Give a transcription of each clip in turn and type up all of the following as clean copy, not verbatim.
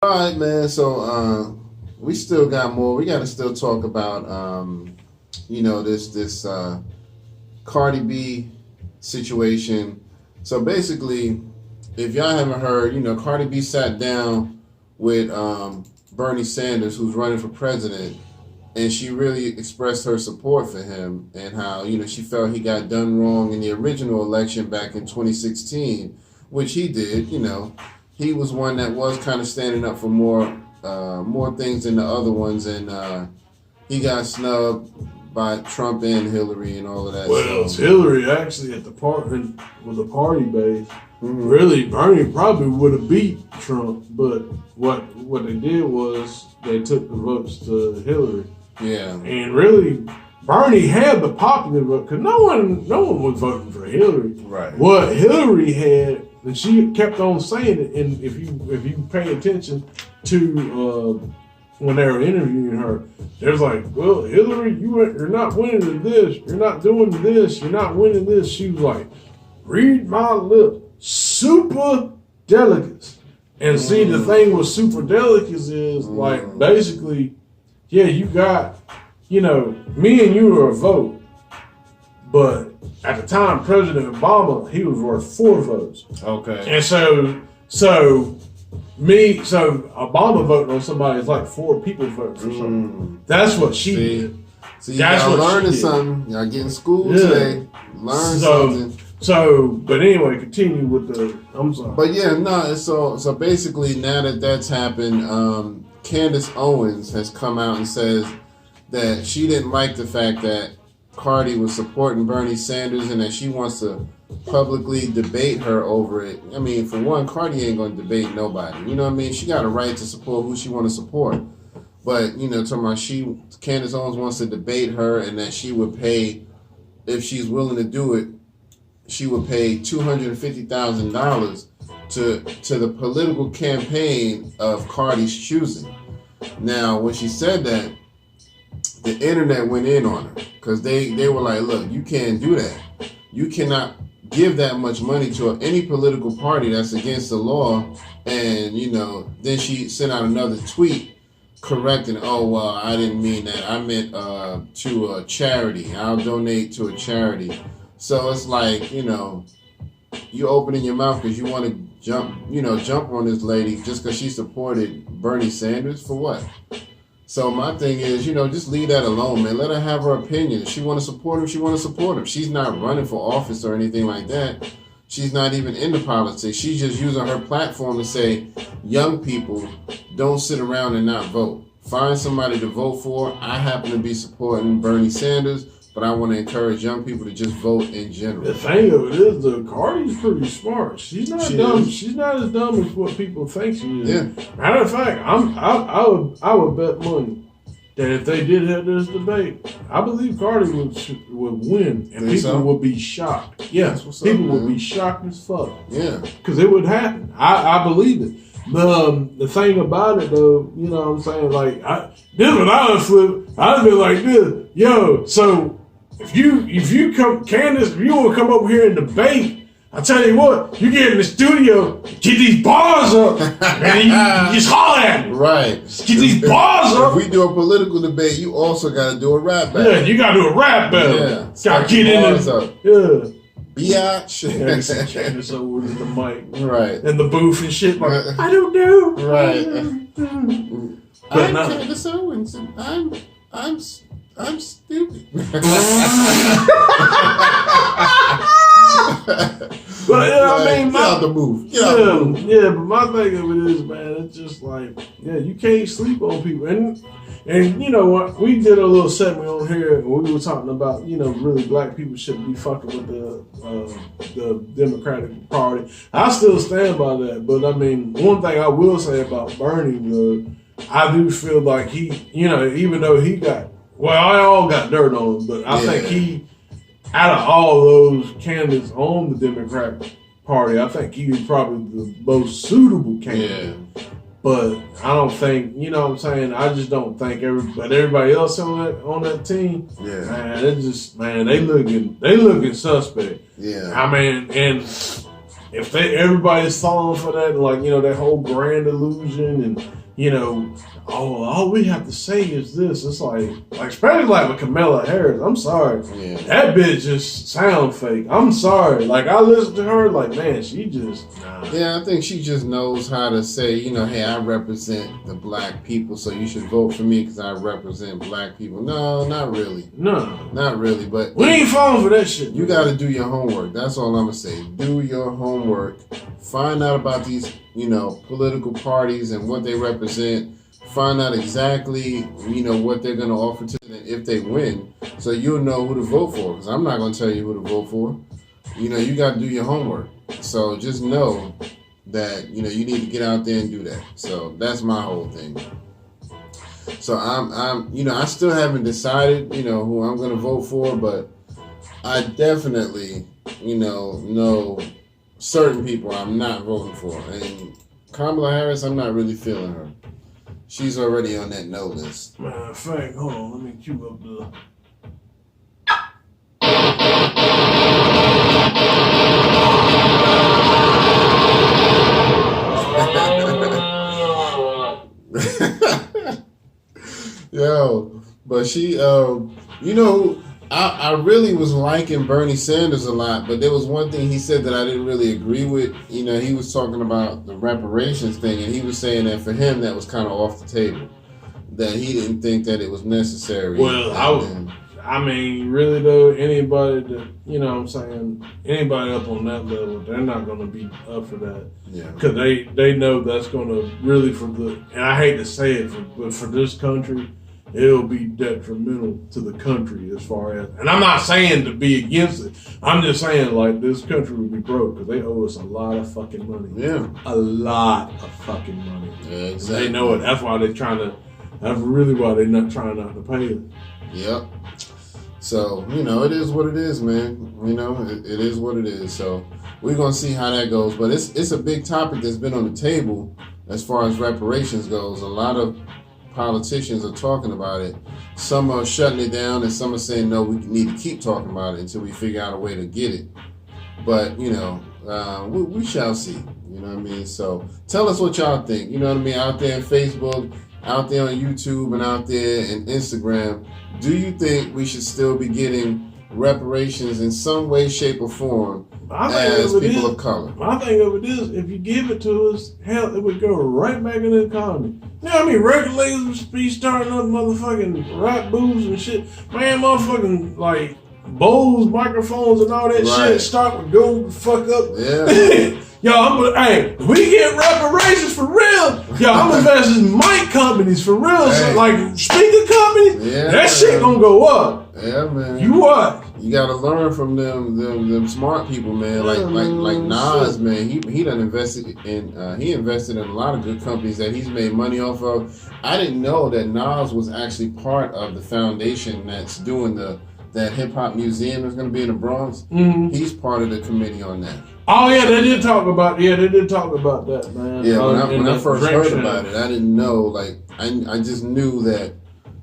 All right, man. So we still got more. We got to still talk about this Cardi B situation. So basically, if y'all haven't heard, Cardi B sat down with Bernie Sanders, who's running for president, and she really expressed her support for him and how she felt he got done wrong in the original election back in 2016, which he did. He was one that was kind of standing up for more things than the other ones, and he got snubbed by Trump and Hillary and all of that. Well, it's Hillary actually at the party with the party base. Mm-hmm. Really, Bernie probably would have beat Trump, but what they did was they took the votes to Hillary. Yeah, and really, Bernie had the popular vote because no one was voting for Hillary. Right. What Hillary had. And she kept on saying it, and if you pay attention to when they were interviewing her, they was like, "Well, Hillary, you're not winning this. You're not doing this. You're not winning this." She was like, "Read my lips, super delegates." And see, the thing with super delegates is like basically, yeah, you got, me and you are a vote, but at the time, President Obama, he was worth 4 votes. Okay. And so Obama voting on somebody is like 4 people voting for something. That's what she did. See, y'all learning something. Y'all getting school today. Learn something. But anyway, continue with I'm sorry. But yeah, no, so basically now that that's happened, Candace Owens has come out and says that she didn't like the fact that Cardi was supporting Bernie Sanders and that she wants to publicly debate her over it. I mean, for one, Cardi ain't going to debate nobody. You know what I mean? She got a right to support who she want to support. But, talking about Candace Owens wants to debate her and that she would pay, if she's willing to do it, she would pay $250,000 to the political campaign of Cardi's choosing. Now, when she said that, the internet went in on her because they were like, look, you can't do that. You cannot give that much money to any political party that's against the law. And, then she sent out another tweet correcting, oh, well, I didn't mean that. I meant to a charity. I'll donate to a charity. So it's like, you opening your mouth because you want to jump on this lady just because she supported Bernie Sanders for what? So my thing is, just leave that alone, man. Let her have her opinion. If she want to support him, she want to support him. She's not running for office or anything like that. She's not even into politics. She's just using her platform to say, young people, don't sit around and not vote. Find somebody to vote for. I happen to be supporting Bernie Sanders, but I want to encourage young people to just vote in general. The thing of it is, Cardi's pretty smart. She's not dumb. She's not as dumb as what people think she is. Yeah. Matter of fact, I would bet money that if they did have this debate, I believe Cardi would win, and people would be shocked. Yes, people would be shocked as fuck. Yeah, because it would happen. I believe it. The thing about it, though, you know what I'm saying? Like, this one I would flip. I'd be like this, yo. So if you come, Candace, if you want to come over here and debate, I tell you what, you get in the studio, get these bars up, and you just holler at me. Right. Get these bars up. If we do a political debate, you also got to do a rap battle. Yeah, you got to do a rap battle. Yeah. Got to get in there. Yeah. Biatch. Candace Owens in the mic. Right. And the booth and shit. Like, I don't know. Right. I'm Candace Owens, and I'm stupid. But I mean, get out the booth. Yeah, but my thing of it is, man, it's just like, you can't sleep on people. And you know what? We did a little segment on here, and we were talking about, really black people shouldn't be fucking with the Democratic Party. I still stand by that, but I mean, one thing I will say about Bernie, I do feel like he, even though he got, I all got dirt on him, but I think he, out of all those candidates on the Democratic Party, I think he was probably the most suitable candidate. Yeah. But I don't think, what I'm saying? I just don't think everybody else on that team, man, they looking suspect. Yeah. I mean, and if everybody's falling for that, like, you know, that whole grand illusion and, you know, all we have to say is this. It's like especially like with Kamala Harris. I'm sorry. Yeah. That bitch just sound fake. I'm sorry. Like, I listen to her, like, man, she just, nah. Yeah, I think she just knows how to say, you know, hey, I represent the black people, so you should vote for me because I represent black people. No, not really. No. Not really, but... We ain't falling for that shit. You got to do your homework. That's all I'm going to say. Do your homework. Find out about these, you know, political parties and what they represent. Find out exactly, you know, what they're going to offer to them if they win, so you'll know who to vote for. Because I'm not going to tell you who to vote for. You know, you got to do your homework. So just know that, you know, you need to get out there and do that. So that's my whole thing. So I'm, you know, I still haven't decided, you know, who I'm going to vote for, but I definitely, you know certain people I'm not voting for. And Kamala Harris, I'm not really feeling her. She's already on that no list. Matter of fact, hold on, let me cue up the... Yo, but she, you know, I really was liking Bernie Sanders a lot, but there was one thing he said that I didn't really agree with. You know, he was talking about the reparations thing, and he was saying that for him that was kind of off the table, that he didn't think that it was necessary. Well, I mean, really though, anybody that, you know what I'm saying, anybody up on that level, they're not going to be up for that. Yeah. Because they know that's going to really, and I hate to say it, but for this country, it'll be detrimental to the country as far as, and I'm not saying to be against it. I'm just saying, like, this country would be broke because they owe us a lot of fucking money. Yeah. A lot of fucking money. Yeah, exactly. They know it. That's why that's really why they're not trying not to pay it. Yep. So, you know, it is what it is, man. You know, it is what it is. So we're going to see how that goes. But it's a big topic that's been on the table as far as reparations goes. A lot of politicians are talking about it. Some are shutting it down and some are saying, no, we need to keep talking about it until we figure out a way to get it. But, you know, we shall see. You know what I mean? So tell us what y'all think. You know what I mean? Out there on Facebook, out there on YouTube, and out there in Instagram. Do you think we should still be getting reparations in some way, shape, or form as people of color? My thing of it is, if you give it to us, hell, it would go right back in the economy. You know what I mean? Regulators would be starting up motherfucking rap booths and shit. Man, motherfucking, like, bowls, microphones, and all that shit start to go the fuck up. Yeah. Yo, hey, if we get reparations for real, yo, I'm investing in mic companies for real. Hey. So, like, speaker companies, that shit gonna go up. Yeah, man. You what? You gotta learn from them smart people, man. Like Nas, man. He done invested in he invested in a lot of good companies that he's made money off of. I didn't know that Nas was actually part of the foundation that's doing that hip hop museum that's gonna be in the Bronx. Mm-hmm. He's part of the committee on that. Oh yeah, they did talk about that, man. Yeah, when I first heard about it, I didn't know. Like, I just knew that,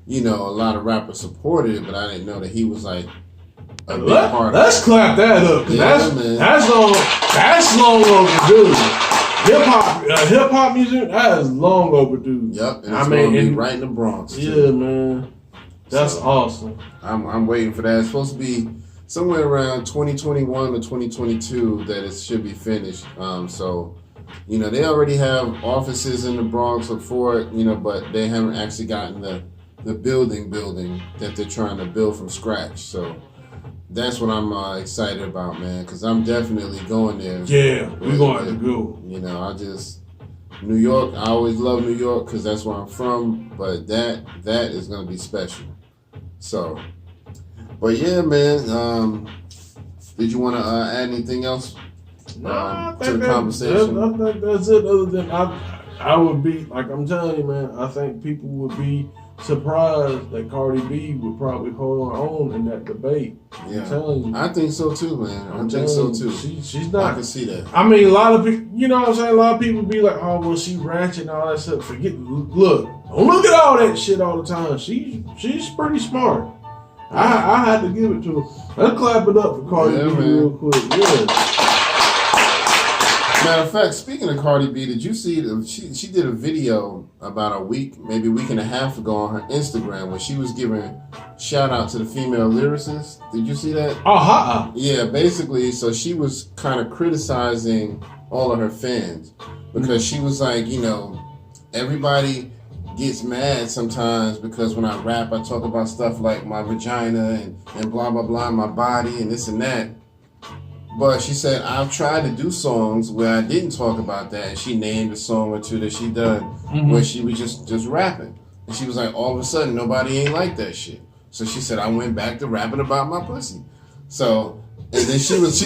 you know, a lot of rappers supported it, but I didn't know that he was like a big part of it. Let's clap that up. Yeah, that's long overdue. Hip hop music, that is long overdue. Yep, and it's gonna be right in the Bronx too. Yeah, man, that's awesome. I'm waiting for that. It's supposed to be somewhere around 2021 or 2022 that it should be finished. So, you know, they already have offices in the Bronx for it, you know, but they haven't actually gotten the building that they're trying to build from scratch. So that's what I'm excited about, man, because I'm definitely going there. Yeah, we're going to go. You know, New York, I always love New York because that's where I'm from, but that is going to be special. So... But yeah, man. Did you want to add anything else to the conversation? I think that's it. Other than I would be like I'm telling you, man. I think people would be surprised that Cardi B would probably hold her own in that debate. Yeah, I'm telling you. I think so too, man. I think so too. She's not. I can see that. I mean, a lot of people. You know what I'm saying? A lot of people be like, "Oh, well, she ratchet and all that stuff." Look, don't look at all that shit all the time. She's pretty smart. I had to give it to her. Let's clap it up for Cardi B real quick. Yeah. Matter of fact, speaking of Cardi B, did you see she did a video about maybe a week and a half ago on her Instagram where she was giving shout out to the female lyricists? Did you see that? Oh, yeah, basically, so she was kind of criticizing all of her fans because she was like, everybody gets mad sometimes because when I rap, I talk about stuff like my vagina and blah, blah, blah, my body and this and that. But she said, I've tried to do songs where I didn't talk about that. And she named a song or two that she done where she was just rapping. And she was like, all of a sudden, nobody ain't like that shit. So she said, I went back to rapping about my pussy. So, and then she was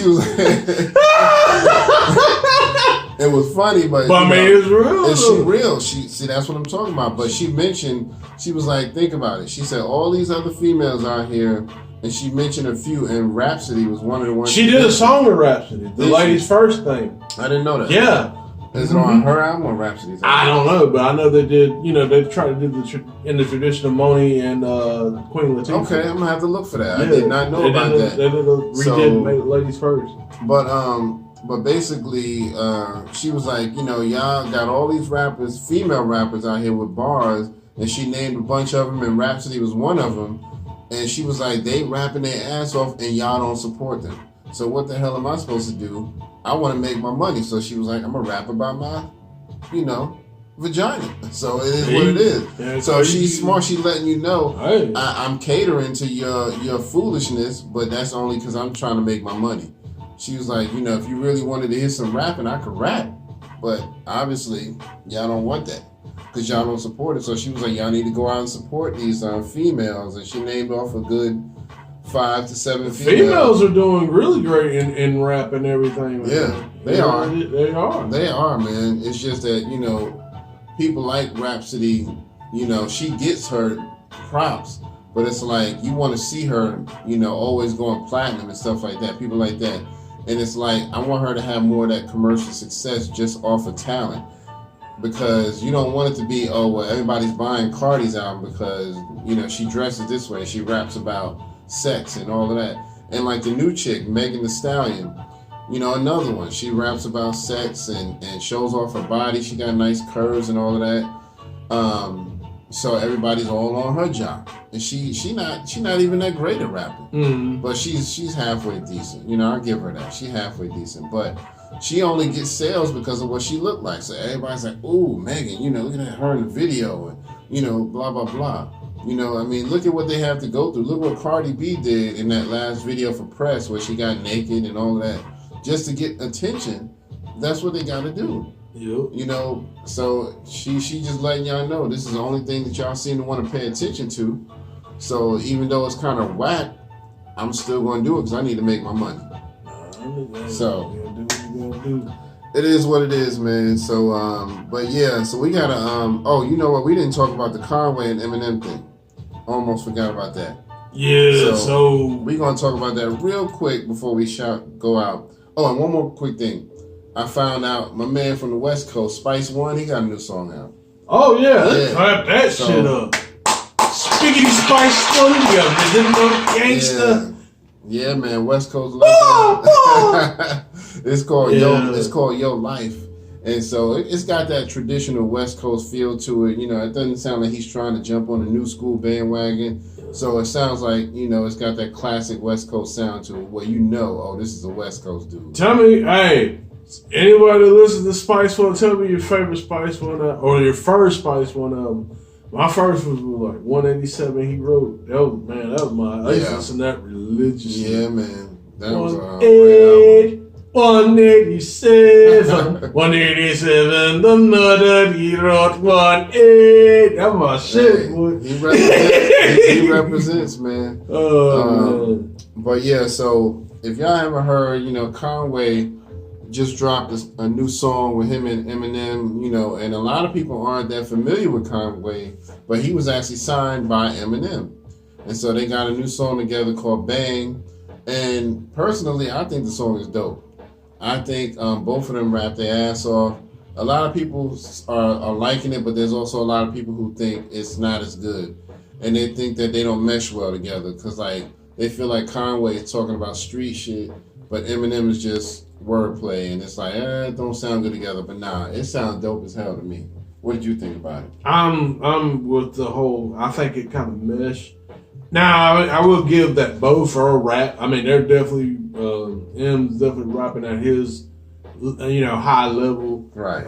it was funny, but I mean, it's real. Is she real? See, that's what I'm talking about. But she mentioned, she was like, think about it. She said, all these other females out here, and she mentioned a few, and Rhapsody was one of the ones. She did a song with Rhapsody, the Ladies First thing. I didn't know that. Yeah. Is it on her album or Rhapsody's album? I don't know, but I know they did, they tried to do in the tradition of Moni and Queen Latifah. Okay, I'm going to have to look for that. Yeah, I did not know about that. They did a redid Ladies First. But basically, she was like, y'all got all these rappers, female rappers out here with bars, and she named a bunch of them, and Rhapsody was one of them. And she was like, they rapping their ass off and y'all don't support them. So what the hell am I supposed to do? I want to make my money. So she was like, I'm going to rap about my, vagina. So it is what it is. Yeah, so she's smart. She's letting you know, I'm catering to your foolishness, but that's only because I'm trying to make my money. She was like, if you really wanted to hear some rapping, I could rap. But obviously, y'all don't want that. Because y'all don't support it. So she was like, y'all need to go out and support these females. And she named off a good 5 to 7 females. Females are doing really great in rap and everything. Yeah, they are. They are. They are, man. It's just that, people like Rhapsody, she gets her props. But it's like, you want to see her, always going platinum and stuff like that. People like that. And it's like, I want her to have more of that commercial success just off of talent. Because you don't want it to be, everybody's buying Cardi's album because, she dresses this way and she raps about sex and all of that. And like the new chick, Megan Thee Stallion, another one. She raps about sex and shows off her body. She got nice curves and all of that. So everybody's all on her job. And she not even that great at rapping. Mm-hmm. But she's halfway decent. I give her that. She's halfway decent. But she only gets sales because of what she looked like. So everybody's like, ooh, Megan, look at her in the video and, blah, blah, blah. Look at what they have to go through. Look what Cardi B did in that last video for press where she got naked and all that. Just to get attention, that's what they got to do. Yep. So she just letting y'all know this is the only thing that y'all seem to want to pay attention to. So even though it's kind of whack, I'm still going to do it because I need to make my money. So it is what it is, man. So but yeah, so we gotta you know what, we didn't talk about the Conway and Eminem thing. Almost forgot about that. Yeah, so we're gonna talk about that real quick before we go out. Oh, and one more quick thing. I found out my man from the West Coast, Spice One, he got a new song out. Oh yeah, let's clap that shit up. Spiggity Spice One, you got this little gangster. Yeah, man, West Coast. It's called Yo Life, and so it's got that traditional West Coast feel to it. It doesn't sound like he's trying to jump on a new school bandwagon. So it sounds like it's got that classic West Coast sound to it, where this is a West Coast dude. Tell me, hey, anybody that listens to Spice One, tell me your favorite Spice One or your first Spice One album. My first was like 187. He wrote. That was my. I used to listen to that religiously. Yeah, man. That was 187. 187. The mother he wrote 18. That's my shit, boy. He represents, man. Oh, man. But yeah, so if y'all haven't heard, Conway just dropped a new song with him and Eminem, and a lot of people aren't that familiar with Conway, but he was actually signed by Eminem. And so they got a new song together called Bang. And personally, I think the song is dope. I think both of them rap their ass off. A lot of people are liking it, but there's also a lot of people who think it's not as good. And they think that they don't mesh well together because, they feel like Conway is talking about street shit, but Eminem is just, wordplay, and it's like, it don't sound good together. But nah, it sounds dope as hell to me. What did you think about it? I'm with the whole. I think it kind of meshed. Now I will give that both for a rap. I mean, they're definitely M's definitely rapping at his high level. Right.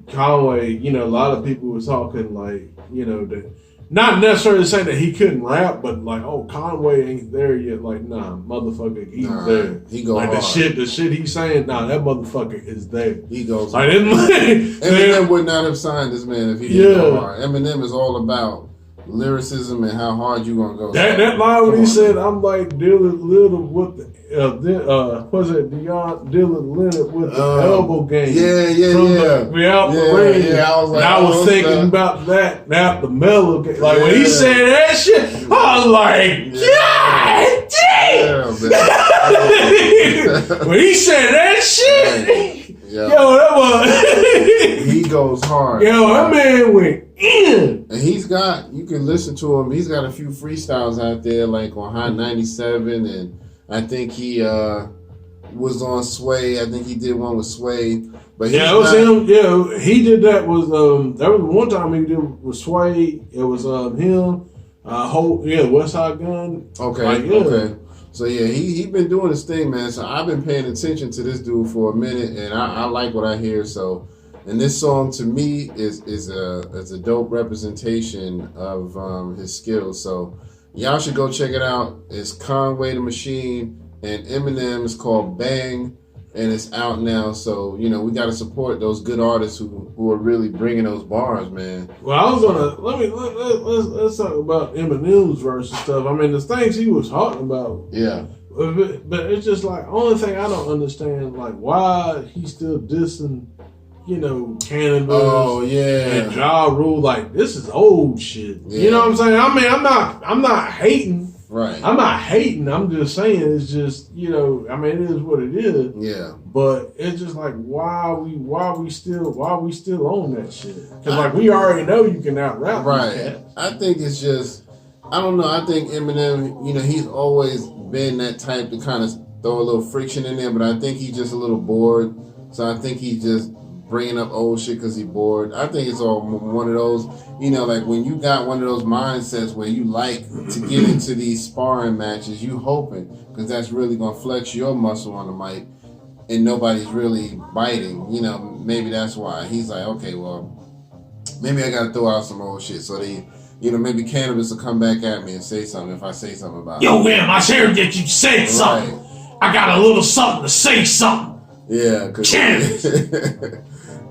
Conway, a lot of people were talking like that. Not necessarily saying that he couldn't rap, but like, oh, Conway ain't there yet. Like, nah, motherfucker, he's there. He go like hard. the shit he's saying. Nah, that motherfucker is there. He goes. Like, Eminem would not have signed this man if he didn't go hard. Eminem is all about lyricism and how hard you gonna go. That line when he said, "I'm like Dylan Little with the what's it? Dylan Leonard with the elbow game." Yeah. Out the ring. Yeah, I was like, I was thinking about that. Now the mellow game. Like when he said that shit, I was like, God damn. When he said that shit, that was. He goes hard. That man went in. And you can listen to him. He's got a few freestyles out there, like on Hot 97, and I think he was on Sway. I think he did one with Sway. But it was him. Yeah, he did that. There was one time he did with Sway. It was him. West Side Gun. Okay. Okay. So he been doing his thing, man. So I've been paying attention to this dude for a minute, and I like what I hear. So. And this song to me is a dope representation of his skills. So y'all should go check it out. It's Conway the Machine and Eminem. It's called Bang, and it's out now. So we got to support those good artists who are really bringing those bars, man. Well, I was gonna let's talk about Eminem's verse and stuff. I mean, the things he was talking about. Yeah. But it's just like only thing I don't understand, like why he's still dissing. Canada. Oh yeah. And Ja Rule, like this is old shit. Yeah. You know what I'm saying? I mean, I'm not hating. Right. I'm not hating. I'm just saying it's just it is what it is. Yeah. But it's just like why we still on that shit? Because like we already know you can out rap. Right. I think it's just I don't know. I think Eminem, he's always been that type to kind of throw a little friction in there, but I think he's just a little bored. So I think he's just bringing up old shit because he's bored. I think it's all one of those, like when you got one of those mindsets where you like to get into these sparring matches, you hoping because that's really going to flex your muscle on the mic and nobody's really biting. Maybe that's why. He's like, okay, well, maybe I got to throw out some old shit. So maybe Cannabis will come back at me and say something if I say something about it. Yo, man, I heard that you said something. Right. I got a little something to say something. Yeah, because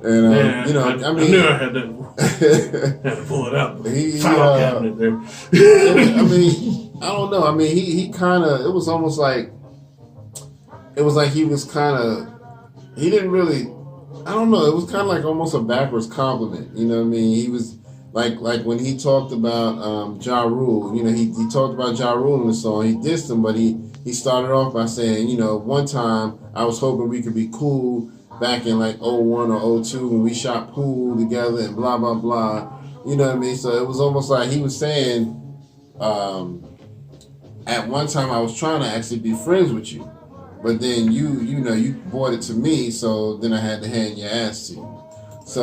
and I knew I had to pull it out. File cabinet there. I mean, I don't know. I mean, he kind of. It was almost like. It was like he was kind of. He didn't really. I don't know. It was kind of like almost a backwards compliment. You know what I mean? He was like when he talked about Ja Rule. He talked about Ja Rule in the song. He dissed him, but he started off by saying, one time I was hoping we could be cool back in like 01 or 02 when we shot pool together and blah, blah, blah. You know what I mean? So it was almost like he was saying, at one time I was trying to actually be friends with you. But then you brought it to me, so then I had to hand your ass to you. So